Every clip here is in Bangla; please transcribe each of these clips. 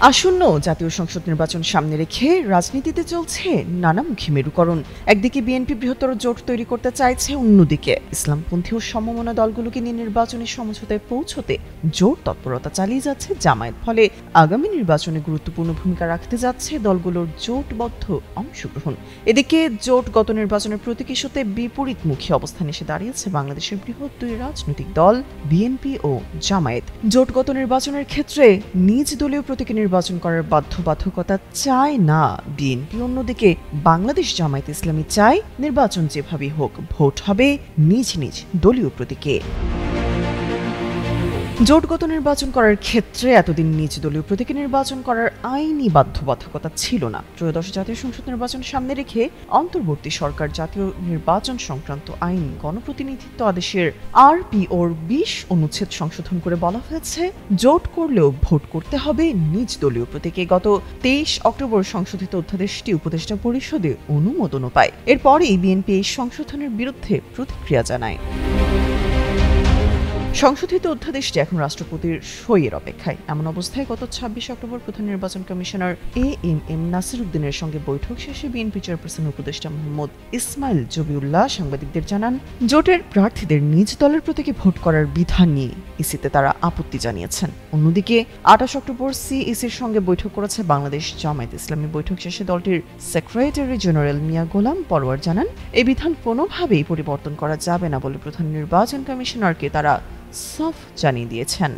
আসন্ন জাতীয় সংসদ নির্বাচন সামনে রেখে রাজনীতিতে চলছে নানামুখী মেরুকরণ। একদিকে বিএনপি বৃহত্তর জোট তৈরি করতে চাইছে, অন্যদিকে ইসলামপন্থী ও সমমনা দলগুলোকে নিয়ে নির্বাচনী সমঝোতায় পৌঁছতে জোর তৎপরতা চালিয়ে যাচ্ছে জামায়াত। ফলে আগামী নির্বাচনে গুরুত্বপূর্ণ ভূমিকা রাখতে যাচ্ছে দলগুলোর জোটবদ্ধ অংশগ্রহণ। এদিকে জোটগত নির্বাচনের প্রতীক ইস্যুতে বিপরীতমুখী অবস্থান এসে দাঁড়িয়েছে বাংলাদেশের বৃহৎ দুই রাজনৈতিক দল বিএনপি ও জামায়াত। জোটগত নির্বাচনের ক্ষেত্রে নিজ দলীয় প্রতীকে নির্বাচন করার বাধ্যবাধকতা চায় না বিএনপি, অন্যদিকে বাংলাদেশ জামায়াত ইসলামী চায় নির্বাচন যেভাবেই হোক ভোট হবে নিজ নিজ দলীয় প্রতীকে। জোটগত নির্বাচন করার ক্ষেত্রে এতদিন নিজ দলীয় প্রতীকে নির্বাচন করার আইনি বাধ্যবাধকতা ছিল না। ত্রয়োদশ জাতীয় সংসদ নির্বাচন সামনে রেখে অন্তর্বর্তী সরকার জাতীয় নির্বাচন সংক্রান্ত আইন গণপ্রতিনিধিত্ব আদেশের RPOর 20 অনুচ্ছেদ সংশোধন করে বলা হয়েছে, জোট করলেও ভোট করতে হবে নিজ দলীয় প্রতীকে। গত 23 অক্টোবর সংশোধিত অধ্যাদেশটি উপদেষ্টা পরিষদে অনুমোদনও পায়। এরপরই বিএনপি এই সংশোধনের বিরুদ্ধে প্রতিক্রিয়া জানায়। সংশোধিত অধ্যাদেশটি এখন রাষ্ট্রপতির সইয়ের অপেক্ষায়। এমন অবস্থায় গত 26 অক্টোবর প্রধান নির্বাচন কমিশনার AM নাসির উদ্দিনের সঙ্গে বৈঠক শেষে বিএনপি চেয়ারপারসন উপদেষ্টা মোহাম্মদ ইসমাইল জবিউল্লাহ সাংবাদিকদের জানান, জোটের প্রার্থীদের নিজ দলের প্রতীকে ভোট করার বিধান নিয়ে ইসিতে তারা আপত্তি জানিয়েছেন। অন্যদিকে 28 অক্টোবর CECর সঙ্গে বৈঠক করেছে বাংলাদেশ জামায়াত ইসলামী। বৈঠক শেষে দলটির সেক্রেটারি জেনারেল মিয়া গোলাম পরোয়ার জানান, এই বিধান কোনোভাবেই পরিবর্তন করা যাবে না বলে প্রধান নির্বাচন কমিশনারকে তারা সাফ জানিয়ে দিয়েছেন।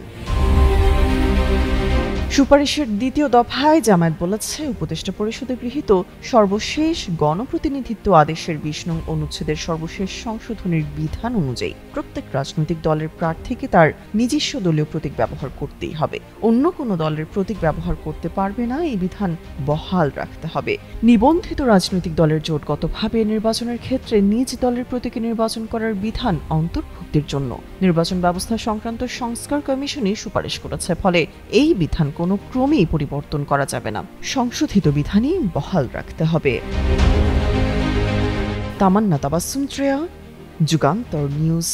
সুপারিশের দ্বিতীয় দফায় জামায়াত বলেছে, উপদেষ্টা পরিষদে গৃহীত সর্বশেষ গণপ্রতিনিধিত্ব আদেশের 20 নং অনুচ্ছেদের সর্বশেষ সংশোধনের বিধান অনুযায়ী প্রত্যেক রাজনৈতিক দলের প্রার্থীকে তার নিজস্ব দলীয় প্রতীক ব্যবহার করতেই হবে। অন্য কোনো দলের প্রতীক ব্যবহার করতে পারবে না, এই বিধান বহাল রাখতে হবে। নিবন্ধিত রাজনৈতিক দলের জোটগতভাবে নির্বাচনের ক্ষেত্রে নিজ দলের প্রতীকে নির্বাচন করার বিধান অন্তর্ভুক্তির জন্য নির্বাচন ব্যবস্থা সংক্রান্ত সংস্কার কমিশনই সুপারিশ করেছে। ফলে এই বিধান কোনো ক্রমেই পরিবর্তন করা যাবে না, সংশোধিত বিধানই বহাল রাখতে হবে। তামান্না তাবাসসুম, যুগান্তর নিউজ।